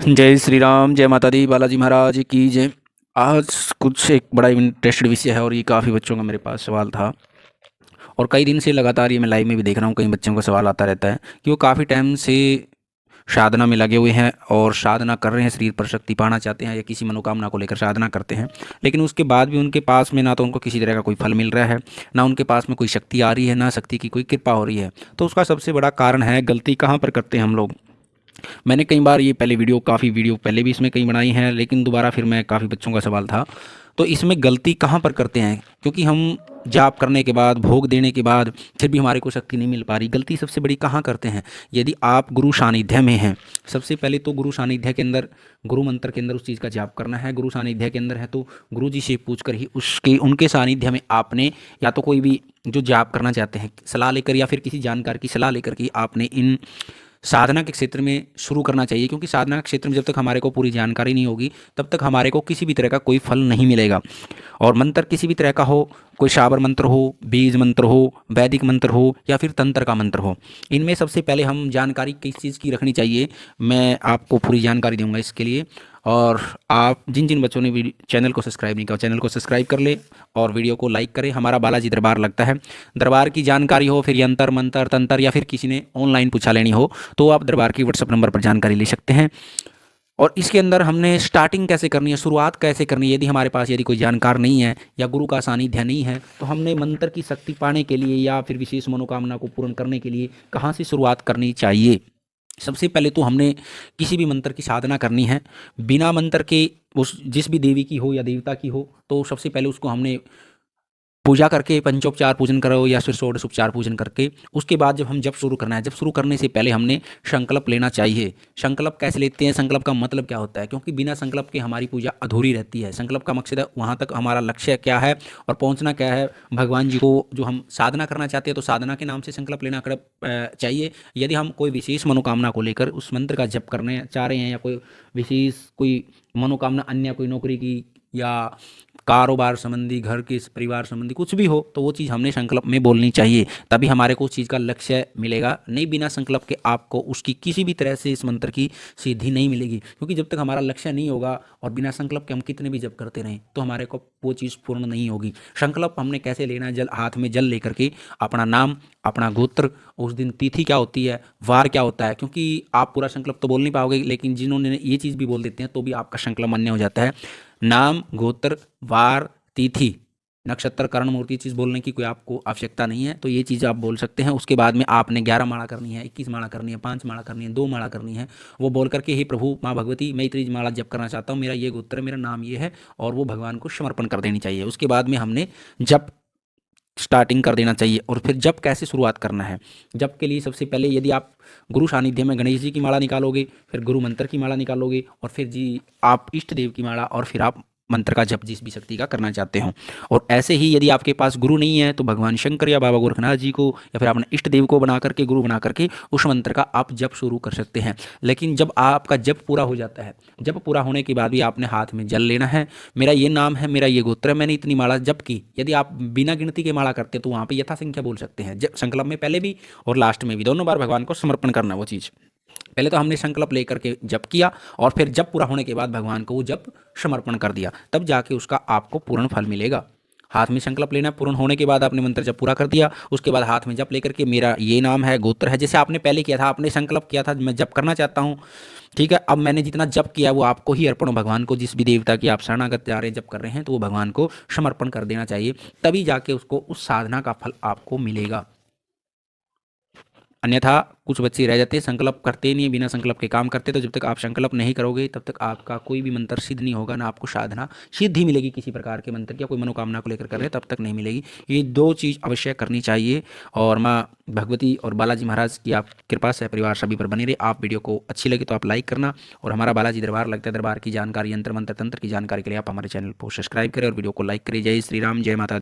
जय श्री राम, जय माता दी, बालाजी महाराज की जय। आज कुछ एक बड़ा इंटरेस्टेड विषय है और ये काफ़ी बच्चों का मेरे पास सवाल था और कई दिन से लगातार ये मैं लाइव में भी देख रहा हूँ, कई बच्चों का सवाल आता रहता है कि वो काफ़ी टाइम से साधना में लगे हुए हैं और साधना कर रहे हैं, शरीर पर शक्ति पाना चाहते हैं या किसी मनोकामना को लेकर साधना करते हैं, लेकिन उसके बाद भी उनके पास में ना तो उनको किसी तरह का कोई फल मिल रहा है, ना उनके पास में कोई शक्ति आ रही है, ना शक्ति की कोई कृपा हो रही है। तो उसका सबसे बड़ा कारण है गलती कहाँ पर करते हैं हम लोग। मैंने कई बार ये पहले काफ़ी वीडियो पहले भी इसमें कई बनाई हैं, लेकिन दोबारा फिर मैं काफ़ी बच्चों का सवाल था। तो इसमें गलती कहाँ पर करते हैं, क्योंकि हम जाप करने के बाद, भोग देने के बाद फिर भी हमारे को शक्ति नहीं मिल पा रही। गलती सबसे बड़ी कहाँ करते हैं? यदि आप गुरु सानिध्य में हैं, सबसे पहले तो गुरु सानिध्य के अंदर, गुरु मंत्र के अंदर उस चीज़ का जाप करना है। गुरु सानिध्य के अंदर है तो गुरु जी से पूछ कर ही उसके उनके सानिध्य में आपने या तो कोई भी जो जाप करना चाहते हैं सलाह लेकर या फिर किसी जानकार की सलाह लेकर के आपने इन साधना के क्षेत्र में शुरू करना चाहिए, क्योंकि साधना के क्षेत्र में जब तक हमारे को पूरी जानकारी नहीं होगी तब तक हमारे को किसी भी तरह का कोई फल नहीं मिलेगा। और मंत्र किसी भी तरह का हो, कोई शाबर मंत्र हो, बीज मंत्र हो, वैदिक मंत्र हो या फिर तंत्र का मंत्र हो, इनमें सबसे पहले हम जानकारी किस चीज़ की रखनी चाहिए, मैं आपको पूरी जानकारी दूंगा इसके लिए। और आप जिन जिन बच्चों ने भी चैनल को सब्सक्राइब नहीं किया, चैनल को सब्सक्राइब कर ले और वीडियो को लाइक करें। हमारा बालाजी दरबार लगता है, दरबार की जानकारी हो, फिर यंत्र मंत्र तंत्र या फिर किसी ने ऑनलाइन पूछा लेनी हो, तो आप दरबार की व्हाट्सअप नंबर पर जानकारी ले सकते हैं। और इसके अंदर हमने स्टार्टिंग कैसे करनी है, शुरुआत कैसे करनी है, यदि हमारे पास यदि कोई जानकार नहीं है या गुरु का सानिध्य नहीं है, तो हमने मंत्र की शक्ति पाने के लिए या फिर विशेष मनोकामना को पूर्ण करने के लिए कहाँ से शुरुआत करनी चाहिए। सबसे पहले तो हमने किसी भी मंत्र की साधना करनी है बिना मंत्र के, उस जिस भी देवी की हो या देवता की हो, तो सबसे पहले उसको हमने पूजा करके पंचोपचार पूजन करो या फिर षोडशोपचार पूजन करके उसके बाद जब हम जप शुरू करना है, जब शुरू करने से पहले हमने संकल्प लेना चाहिए। संकल्प कैसे लेते हैं, संकल्प का मतलब क्या होता है, क्योंकि बिना संकल्प के हमारी पूजा अधूरी रहती है। संकल्प का मकसद है वहाँ तक हमारा लक्ष्य क्या है और पहुँचना क्या है, भगवान जी को जो हम साधना करना चाहते हैं तो साधना के नाम से संकल्प लेना चाहिए। यदि हम कोई विशेष मनोकामना को लेकर उस मंत्र का जप करने चाह रहे हैं या कोई विशेष कोई मनोकामना अन्य कोई नौकरी की या कारोबार संबंधी, घर के परिवार संबंधी कुछ भी हो, तो वो चीज़ हमने संकल्प में बोलनी चाहिए, तभी हमारे को उस चीज़ का लक्ष्य मिलेगा। नहीं बिना संकल्प के आपको उसकी किसी भी तरह से इस मंत्र की सिद्धि नहीं मिलेगी, क्योंकि जब तक हमारा लक्ष्य नहीं होगा और बिना संकल्प के हम कितने भी जप करते रहें तो हमारे को वो चीज़ पूर्ण नहीं होगी। संकल्प हमने कैसे लेना है, जल हाथ में जल लेकर के अपना नाम, अपना गोत्र, उस दिन तिथि क्या होती है, वार क्या होता है, क्योंकि आप पूरा संकल्प तो बोल नहीं पाओगे, लेकिन जिन्होंने ये चीज़ भी बोल देते हैं तो भी आपका संकल्प मान्य हो जाता है। नाम, गोत्र, वार, तिथि, नक्षत्र, करण, मूर्ति चीज़ बोलने की कोई आपको आवश्यकता नहीं है, तो ये चीज़ आप बोल सकते हैं। उसके बाद में आपने 11 माला करनी है, 21 माला करनी है, 5 माला करनी है, 2 माला करनी है, वो बोल करके हे प्रभु माँ भगवती मैं इतनी माला जप करना चाहता हूँ, मेरा ये गोत्र है, मेरा नाम ये है, और वो भगवान को समर्पण कर देनी चाहिए। उसके बाद में हमने जप स्टार्टिंग कर देना चाहिए। और फिर जप कैसे शुरुआत करना है, जप के लिए सबसे पहले यदि आप गुरु सानिध्य में गणेश जी की माला निकालोगे, फिर गुरु मंत्र की माला निकालोगे और फिर जी आप इष्ट देव की माला, और फिर आप मंत्र का जप जिस भी शक्ति का करना चाहते हो। और ऐसे ही यदि आपके पास गुरु नहीं है तो भगवान शंकर या बाबा गोरखनाथ जी को या फिर अपने इष्ट देव को बना करके, गुरु बना करके उस मंत्र का आप जप शुरू कर सकते हैं। लेकिन जब आपका जप पूरा हो जाता है, जप पूरा होने के बाद भी आपने हाथ में जल लेना है, मेरा ये नाम है, मेरा ये गोत्र है, मैंने इतनी माला जप की। यदि आप बिना गिनती के माला करते तो वहाँ पे यथासंख्या बोल सकते हैं, जब संकल्प में पहले भी और लास्ट में भी दोनों बार भगवान को समर्पण करना वो चीज़। पहले तो हमने संकल्प लेकर के जप किया और फिर जब पूरा होने के बाद भगवान को वो जप समर्पण कर दिया, तब जाके उसका आपको पूर्ण फल मिलेगा। हाथ में संकल्प लेना, पूर्ण होने के बाद आपने मंत्र जब पूरा कर दिया, उसके बाद हाथ में जप लेकर के मेरा ये नाम है, गोत्र है, जैसे आपने पहले किया था, आपने संकल्प किया था मैं जप करना चाहता हूँ, ठीक है, अब मैंने जितना जप किया वो आपको ही अर्पण हो, भगवान को, जिस भी देवता की आप शरणागत जा रहे हैं जप कर रहे हैं तो वो भगवान को समर्पण कर देना चाहिए, तभी जाके उसको उस साधना का फल आपको मिलेगा। अन्यथा कुछ बच्चे रह जाते हैं, संकल्प करते नहीं है, बिना संकल्प के काम करते, तो जब तक आप संकल्प नहीं करोगे तब तक आपका कोई भी मंत्र सिद्ध नहीं होगा, ना आपको साधना सिद्धि मिलेगी किसी प्रकार के मंत्र की, या कोई मनोकामना को लेकर कर रहे हैं तब तक नहीं मिलेगी। ये दो चीज़ अवश्य करनी चाहिए। और माँ भगवती और बालाजी महाराज की आप कृपा से परिवार सभी पर बने रहे। आप वीडियो को अच्छी लगी तो आप लाइक करना, और हमारा बालाजी दरबार लगता है, दरबार की जानकारी, यंत्र मंत्र तंत्र की जानकारी के लिए आप हमारे चैनल को सब्सक्राइब करें और वीडियो को लाइक करें। जय श्री राम, जय माता।